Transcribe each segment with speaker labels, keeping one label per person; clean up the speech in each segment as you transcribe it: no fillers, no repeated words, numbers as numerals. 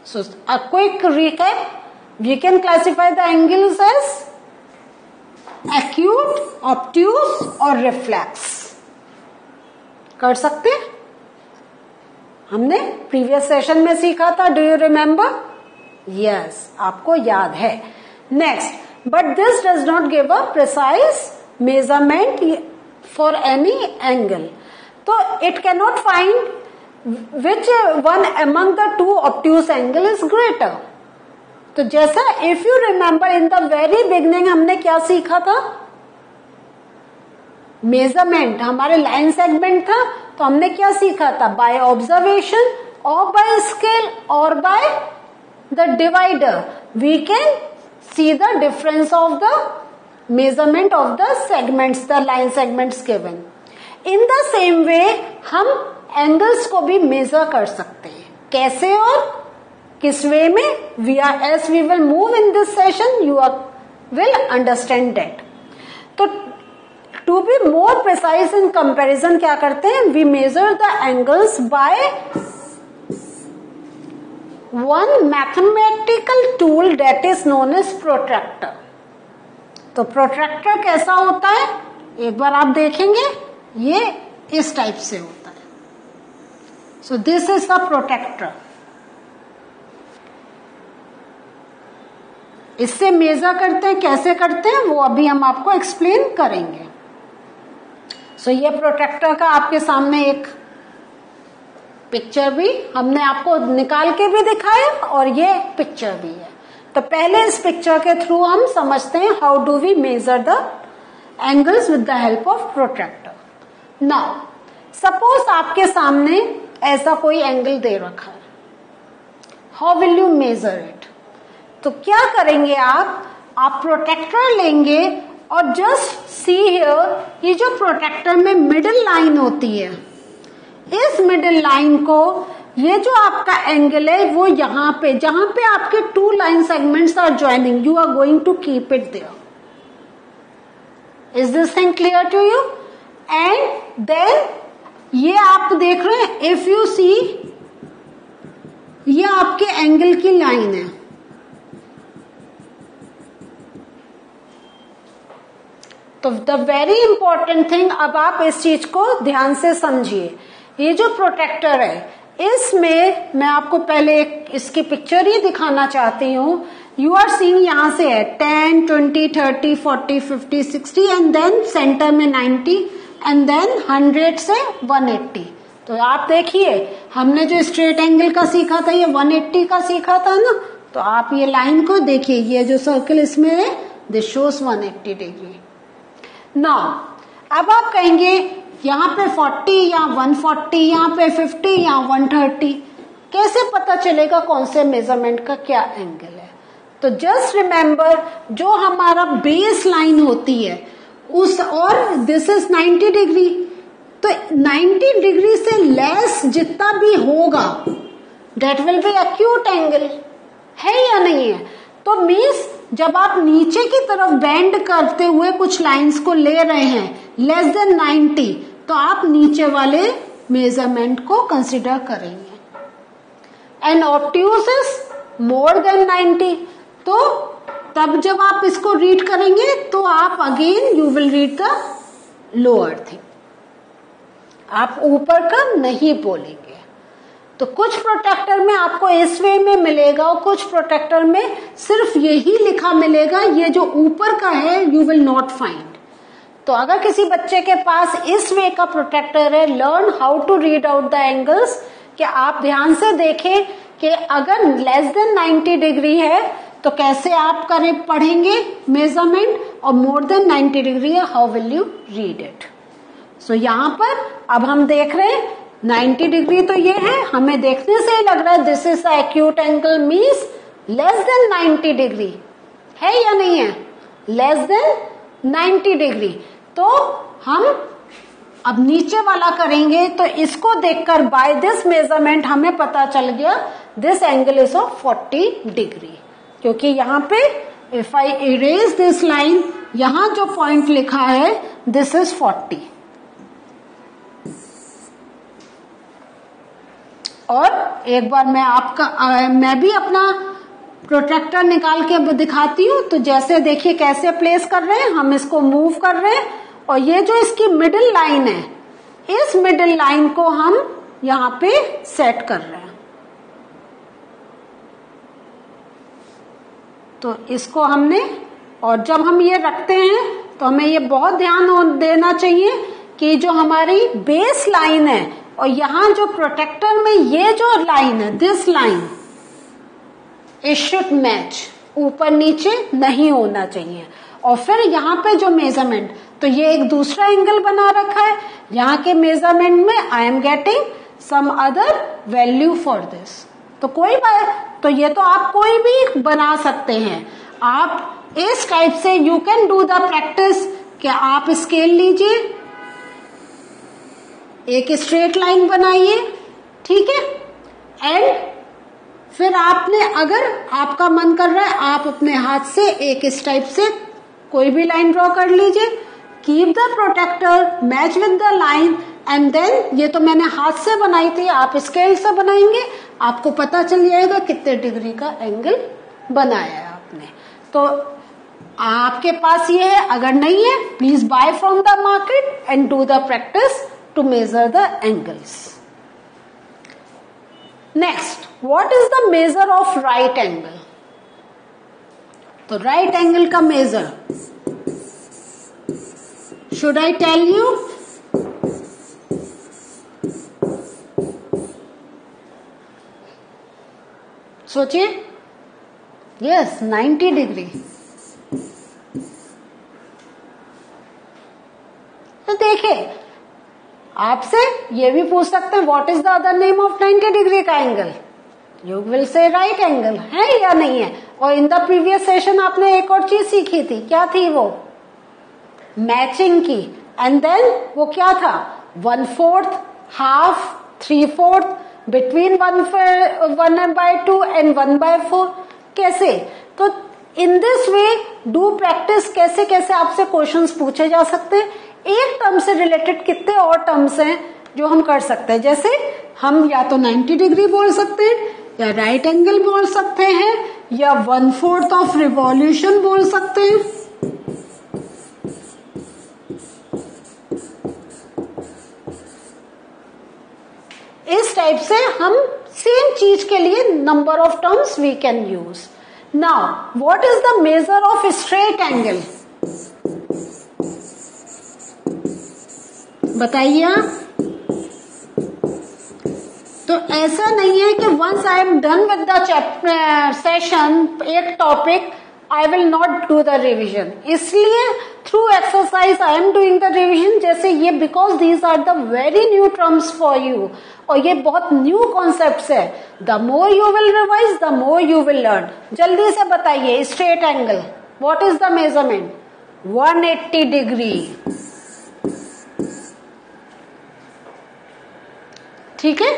Speaker 1: So a quick recap, we can classify the angles as acute, obtuse और reflex. कर सकते हैं? हमने प्रीवियस सेशन में सीखा था, डू यू रिमेम्बर? यस, आपको याद है. Next, but this does not give a precise measurement for any angle. तो it can not find which one among the two obtuse angle is greater. तो जैसा if you remember in the very beginning हमने क्या सीखा था? Measurement हमारे line segment था, तो हमने क्या सीखा था? बाय ऑब्जर्वेशन और बाय स्केल और by the divider we can see the difference of the measurement of the segments, the line segments given. In the same way हम एंगल्स को भी मेजर कर सकते हैं. कैसे और किस वे में? We are as we will move in this session you will understand that. तो to be more precise in comparison क्या करते हैं? We measure the angles by one mathematical tool that is known as protractor. तो protractor कैसा होता है एक बार आप देखेंगे, ये इस टाइप से होता है. So this is the protractor. इससे मेजर करते हैं. कैसे करते हैं वो अभी हम आपको एक्सप्लेन करेंगे. सो ये प्रोट्रैक्टर का आपके सामने एक पिक्चर भी हमने आपको निकाल के भी दिखाया और ये पिक्चर भी है. तो पहले इस पिक्चर के थ्रू हम समझते हैं how do we measure the angles with the help of protractor. Now suppose आपके सामने ऐसा कोई एंगल दे रखा है. How will you measure it? तो क्या करेंगे आप प्रोट्रैक्टर लेंगे और जस्ट सी हियर, ये जो प्रोट्रैक्टर में मिडिल लाइन होती है, इस मिडिल लाइन को, ये जो आपका एंगल है वो यहाँ पे, जहां पे आपके two line segments are joining, you are going to keep it there. Is this thing clear to you? And then ये आप देख रहे हैं, इफ यू सी, ये आपके एंगल की लाइन है. तो द वेरी इंपॉर्टेंट थिंग, अब आप इस चीज को ध्यान से समझिए. ये जो प्रोटेक्टर है, इसमें मैं आपको पहले इसकी पिक्चर ही दिखाना चाहती हूँ. यू आर सीइंग, यहां से है 10, 20, 30, 40, 50, 60 एंड देन सेंटर में 90 एंड देन 100 से 180. तो आप देखिए, हमने जो स्ट्रेट एंगल का सीखा था ये 180 का सीखा था ना. तो आप ये लाइन को देखिए, ये जो सर्कल इसमें है दिस शोज 180 डिग्री. नाउ अब आप कहेंगे यहाँ पे 40 या 140, यहाँ पे 50 या 130, कैसे पता चलेगा कौन से मेजरमेंट का क्या एंगल है? तो जस्ट रिमेम्बर, जो हमारा बेस लाइन होती है उस, और दिस इज 90 डिग्री, तो 90 डिग्री से लेस जितना भी होगा that will be acute angle, है या नहीं है? तो मीन्स जब आप नीचे की तरफ बेंड करते हुए कुछ लाइंस को ले रहे हैं लेस देन 90, तो आप नीचे वाले मेजरमेंट को कंसिडर करेंगे. And obtuse is more than 90, तो तब जब आप इसको रीड करेंगे तो आप again you will read the lower thing, आप ऊपर का नहीं बोलेंगे. तो कुछ प्रोटेक्टर में आपको इस वे में मिलेगा और कुछ प्रोटेक्टर में सिर्फ यही लिखा मिलेगा, ये जो ऊपर का है यू विल नॉट फाइंड. तो अगर किसी बच्चे के पास इस वे का प्रोटेक्टर है, learn how to read out the angles, कि आप ध्यान से देखें कि अगर लेस देन 90 डिग्री है तो कैसे आप करें, पढ़ेंगे मेजरमेंट, और मोर देन 90 डिग्री है how will you read it. So यहाँ पर अब हम देख रहे हैं 90 डिग्री तो ये है, हमें देखने से ही लग रहा है this is the acute angle, means less than 90 degree है या नहीं है? Less than 90 degree. तो हम अब नीचे वाला करेंगे, तो इसको देखकर बाय दिस मेजरमेंट हमें पता चल गया this angle is of 40 degree, क्योंकि यहाँ पे if I erase this line, यहां जो पॉइंट लिखा है दिस इज 40. और एक बार मैं भी अपना प्रोट्रैक्टर निकाल के दिखाती हूँ। तो जैसे देखिए कैसे प्लेस कर रहे हैं, हम इसको मूव कर रहे हैं और ये जो इसकी मिडिल लाइन है, इस मिडिल लाइन को हम यहाँ पे सेट कर रहे हैं। तो इसको हमने, और जब हम ये रखते हैं तो हमें ये बहुत ध्यान देना चाहिए कि जो हमारी बेस लाइन है और यहाँ जो प्रोटेक्टर में ये जो लाइन है, this line it should match, ऊपर नीचे नहीं होना चाहिए। और फिर यहाँ पे जो मेजरमेंट, तो ये एक दूसरा एंगल बना रखा है, यहाँ के मेजरमेंट में I am getting some other value for this. तो कोई बात, तो ये तो आप कोई भी बना सकते हैं। आप इस टाइप से you can do the practice कि आप स्केल लीजिए, एक स्ट्रेट लाइन बनाइए, ठीक है, एंड फिर आपने, अगर आपका मन कर रहा है, आप अपने हाथ से एक इस टाइप से कोई भी लाइन ड्रॉ कर लीजिए, keep the protractor, match with the line, and then, ये तो मैंने हाथ से बनाई थी, आप स्केल से बनाएंगे, आपको पता चल जाएगा कितने डिग्री का एंगल बनाया है आपने। तो आपके पास ये है, अगर नहीं है please buy from the market and do the practice to measure the angles. Next, what is the measure of right angle? तो राइट एंगल का measure, should I tell you? सोचिए, यस, 90 डिग्री। तो देखिए, आपसे ये भी पूछ सकते हैं what is the other name of 90 degree का angle? You will say right angle, है या नहीं है? और इन द प्रीवियस सेशन आपने एक और चीज सीखी थी, क्या थी वो? मैचिंग की। एंड देन वो क्या था? 1/4, हाफ, 3/4, बिटवीन 1/2 एंड 1/4। कैसे? तो in this way do practice, कैसे कैसे आपसे क्वेश्चंस पूछे जा सकते हैं। एक टर्म से रिलेटेड कितने और टर्म्स हैं जो हम कर सकते हैं, जैसे हम या तो 90 डिग्री बोल सकते हैं, या राइट एंगल बोल सकते हैं, या 1/4 ऑफ रिवॉल्यूशन बोल सकते हैं। इस टाइप से हम सेम चीज के लिए number of terms we can use. Now what is the measure of straight angle? बताइए आप। तो ऐसा नहीं है कि once I am done with the session, एक topic, I will not do the revision. इसलिए through exercise I am doing the revision. जैसे ये, because these are the very new terms for you, और ये बहुत न्यू कॉन्सेप्ट्स है। The more you will revise, the more you will learn. जल्दी से बताइए, straight angle what is the measurement? 180 degree. ठीक है,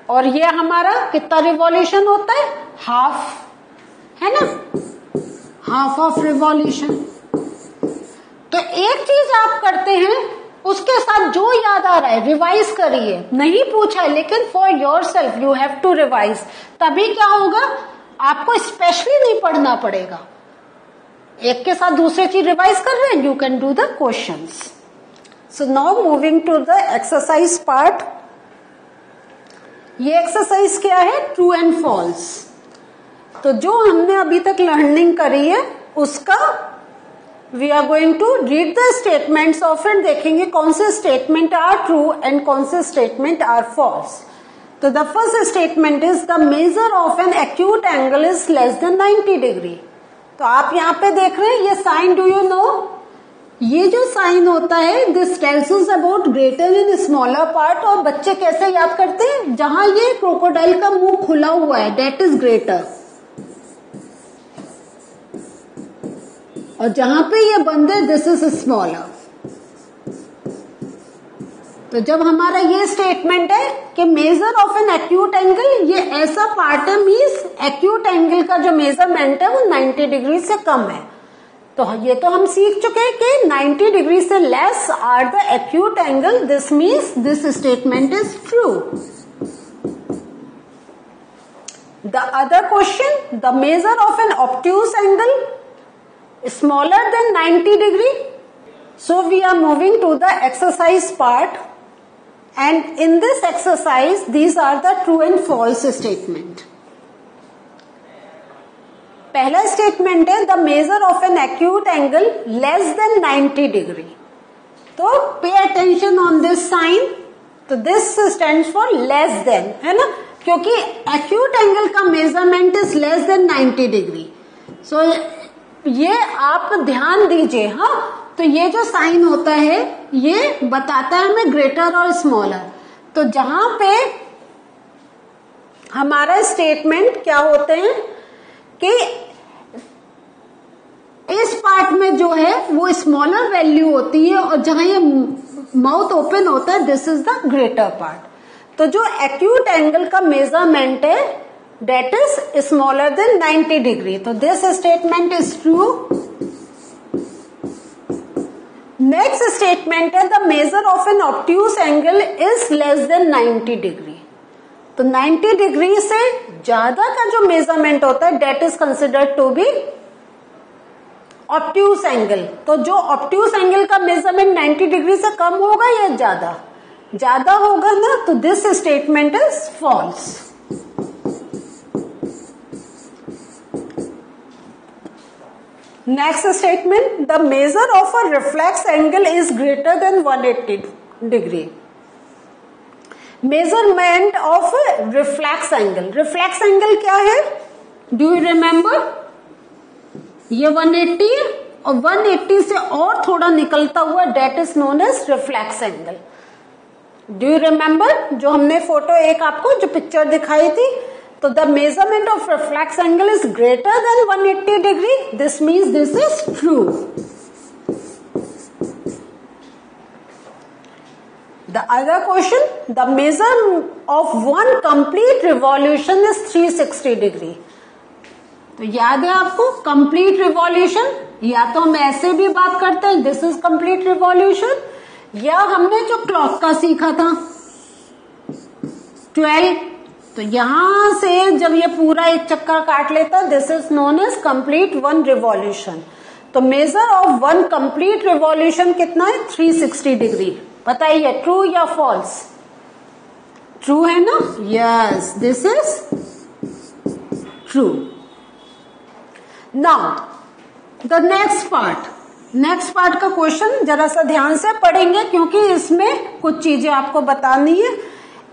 Speaker 1: और ये हमारा कितना रिवॉल्यूशन होता है? हाफ, है ना, हाफ ऑफ रिवॉल्यूशन। तो एक चीज आप करते हैं, उसके साथ जो याद आ रहा है रिवाइज करिए। नहीं पूछा है, लेकिन for yourself you have to revise. तभी क्या होगा, आपको स्पेशली नहीं पढ़ना पड़ेगा। एक के साथ दूसरी चीज रिवाइज कर रहे हैं, you can do the questions. So now moving to the exercise part. ये एक्सरसाइज क्या है? True and false. तो जो हमने अभी तक लर्निंग करी है उसका we are going to read the statements of it. देखेंगे कौन से स्टेटमेंट आर ट्रू एंड कौन से स्टेटमेंट आर फॉल्स। तो the first statement is the measure of an acute angle is less than 90 degree. तो आप यहाँ पे देख रहे हैं ये साइन, डू यू नो? ये जो साइन होता है, this tells us about greater and smaller part. और बच्चे कैसे याद करते हैं? जहां ये क्रोकोडाइल का मुंह खुला हुआ है, दैट इज ग्रेटर, और जहां पे ये बंद है, दिस इज स्मॉलर। तो जब हमारा ये स्टेटमेंट है कि major of an acute angle, ये ऐसा पार्ट है, मीन्स एक्यूट एंगल का जो मेजरमेंट है वो 90 डिग्री से कम है। तो ये तो हम सीख चुके हैं कि 90 डिग्री से less are the acute angle. This means this statement is true. The other question, the measure of an obtuse angle smaller than 90 degree. So we are moving to the exercise part, and in this exercise these are the true and false statement. पहला statement है the measure of an acute angle less than 90 degree. तो pay attention on this sign. तो this stands for less than, है ना, क्योंकि acute angle का measurement is less than 90 degree. So ये आप ध्यान दीजिए. हाँ, तो ये जो साइन होता है ये बताता है हमें ग्रेटर और स्मॉलर. तो जहां पे हमारा स्टेटमेंट क्या होते हैं कि इस पार्ट में जो है वो स्मॉलर वैल्यू होती है और जहां ये माउथ ओपन होता है this is the greater part. तो जो एक्यूट एंगल का मेजरमेंट है that is smaller than 90 degree. तो this statement is true. Next statement है the measure of an obtuse angle is less than 90 degree. तो 90 degree से ज्यादा का जो मेजरमेंट होता है that is considered to be obtuse angle. तो जो ऑब्ट्यूज एंगल का मेजरमेंट 90 डिग्री से कम होगा या ज्यादा, ज्यादा होगा ना, तो this statement is false. Next statement the measure of a reflex angle is greater than 180 degree. Measurement of reflex angle. Reflex angle क्या है, डू यू रिमेम्बर? ये 180 और 180 से और थोड़ा निकलता हुआ that is known as reflex angle. Do you remember जो हमने फोटो एक आपको जो पिक्चर दिखाई थी? तो the measurement of reflex angle is greater than 180 degree. This means this is true. The other question, the measure of one complete revolution is 360 degree. तो याद है आपको complete revolution, या तो हम ऐसे भी बात करते हैं this is complete revolution, या हमने जो क्लॉक का सीखा था 12. तो यहां से जब ये पूरा एक चक्कर काट लेता this is known as complete one revolution. तो measure of one complete revolution कितना है? 360 डिग्री. बताइए ट्रू या फॉल्स? ट्रू है ना? Yes, this is true. Now the next part का क्वेश्चन जरा सा ध्यान से पढ़ेंगे क्योंकि इसमें कुछ चीजें आपको बतानी है.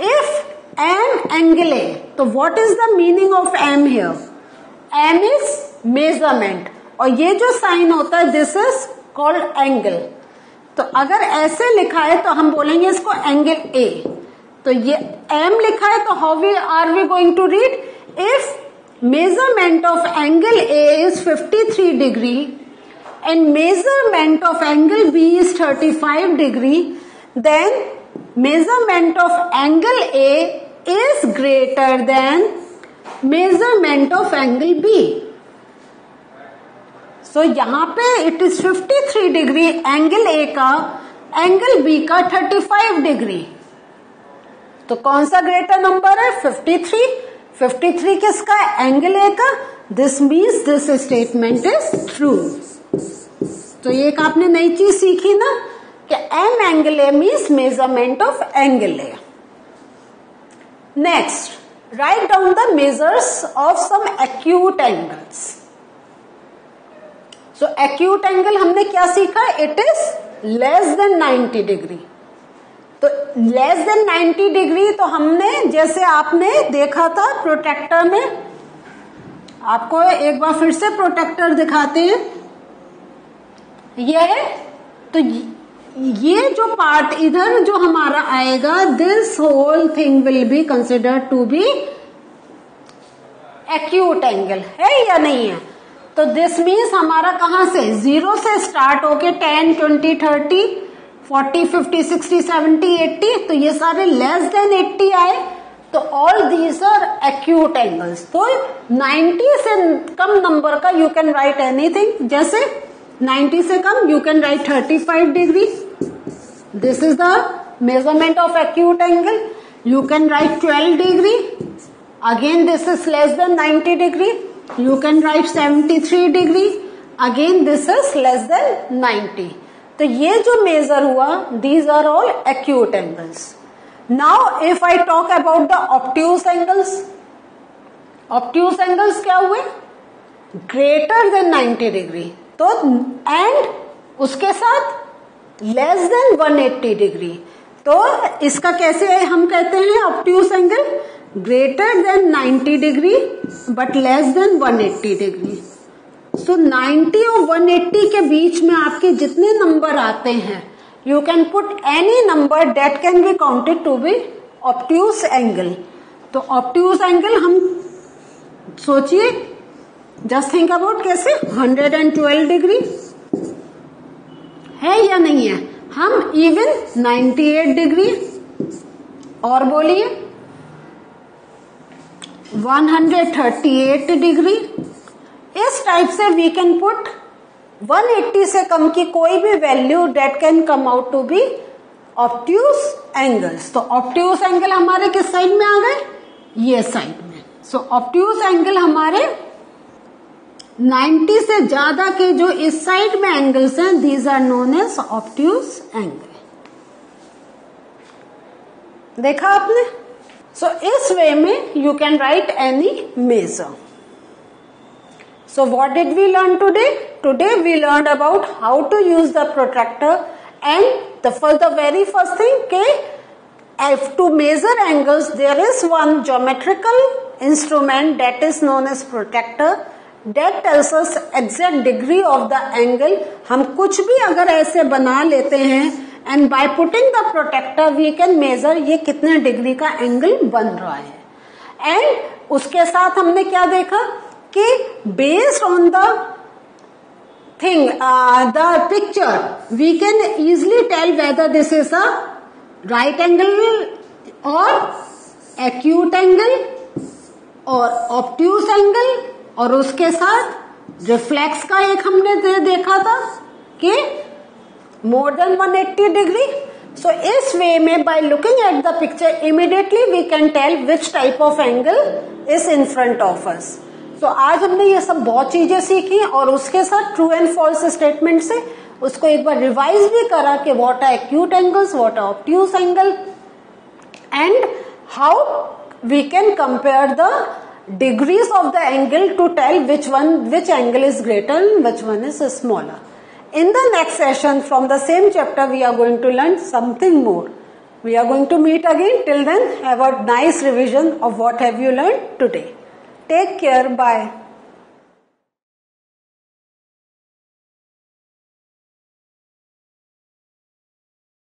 Speaker 1: इफ एम एंगल ए, तो what is the meaning of M here? M is measurement और ये जो साइन होता है दिस इज कॉल्ड एंगल. तो अगर ऐसे लिखा है तो हम बोलेंगे इसको एंगल ए. तो ये एम लिखा है तो how we are we going to read? If measurement of angle A is 53 degree and measurement of angle B is 35 degree, then measurement of angle A is greater than measurement of angle B. So यहां पे it is 53 degree angle A का, angle B का 35 degree. तो कौन सा greater number है? 53. 53 किसका? Angle A का. This means this statement is true. तो एक आपने नई चीज सीखी ना कि M angle A means measurement of angle A. Next, write down the measures of some acute angles. So acute angle हमने क्या सीखा? It is less than 90 degree. तो लेस देन 90 डिग्री तो हमने जैसे आपने देखा था प्रोटेक्टर में, आपको एक बार फिर से प्रोटेक्टर दिखाते हैं. ये तो ये जो पार्ट इधर जो हमारा आएगा this whole thing will be considered to be acute angle. है या नहीं है? तो दिस मीन्स हमारा कहां से? 0 से स्टार्ट होके 10, 20, 30, 40, 50, 60, 70, 80, तो ये सारे लेस देन 80 आए. तो all these are acute angles. तो 90 से कम नंबर का यू कैन राइट एनीथिंग. जैसे 90 से कम you can write 35 degree. This is the measurement of acute angle. You can write 12 degree. Again this is less than 90 degree. You can write 73 degree. Again this is less than 90. तो ये जो major हुआ, these are all acute angles. Now if I talk about the obtuse angles, obtuse angles क्या हुए? Greater than 90 degree. तो and उसके साथ less than 180 degree. तो इसका कैसे हम कहते हैं obtuse angle? Greater than 90 degree but less than 180 degree. So 90 और 180 के बीच में आपके जितने नंबर आते हैं, you can put any number that can be counted to be obtuse angle. तो obtuse angle हम सोचिए, just think about कैसे 112 डिग्री है या नहीं है. हम इवन 98 डिग्री और बोलिए 138 डिग्री, इस टाइप से वी कैन पुट 180 से कम की कोई भी value that can come out to be obtuse angles. तो ऑब्ट्यूज एंगल हमारे किस साइड में आ गए? ये साइड में. सो ऑब्ट्यूज एंगल हमारे 90 से ज्यादा के जो इस साइड में एंगल्स हैं, these are known as obtuse angle. देखा आपने? सो इस वे में you can write any measure. So what did we learn today? Today we learned about how to use the protractor, and for the very first thing to measure angles there is one geometrical instrument that is known as protractor that tells us exact degree of the angle. हम कुछ भी अगर ऐसे बना लेते हैं and by putting the protractor we can measure ये कितने डिग्री का एंगल बन रहा है. and उसके साथ हमने क्या देखा कि based on the thing, the picture, we can easily tell whether this is a right angle or acute angle or obtuse angle. और उसके साथ रिफ्लेक्स का एक हमने देखा था कि more than 180 degree. So इस वे में by looking at the picture immediately we can tell which type of angle is in front of us. तो आज हमने ये सब बहुत चीजें सीखी और उसके साथ ट्रू एंड फॉल्स स्टेटमेंट से उसको एक बार रिवाइज भी करा कि what are acute angles, what are obtuse angle, and how we can compare the degrees of the angle to tell which angle is greater and which one is smaller. In the next session from the same chapter we are going to learn something more. We are going to meet again. Till then, have a nice revision of what have you learned today. Take care. Bye.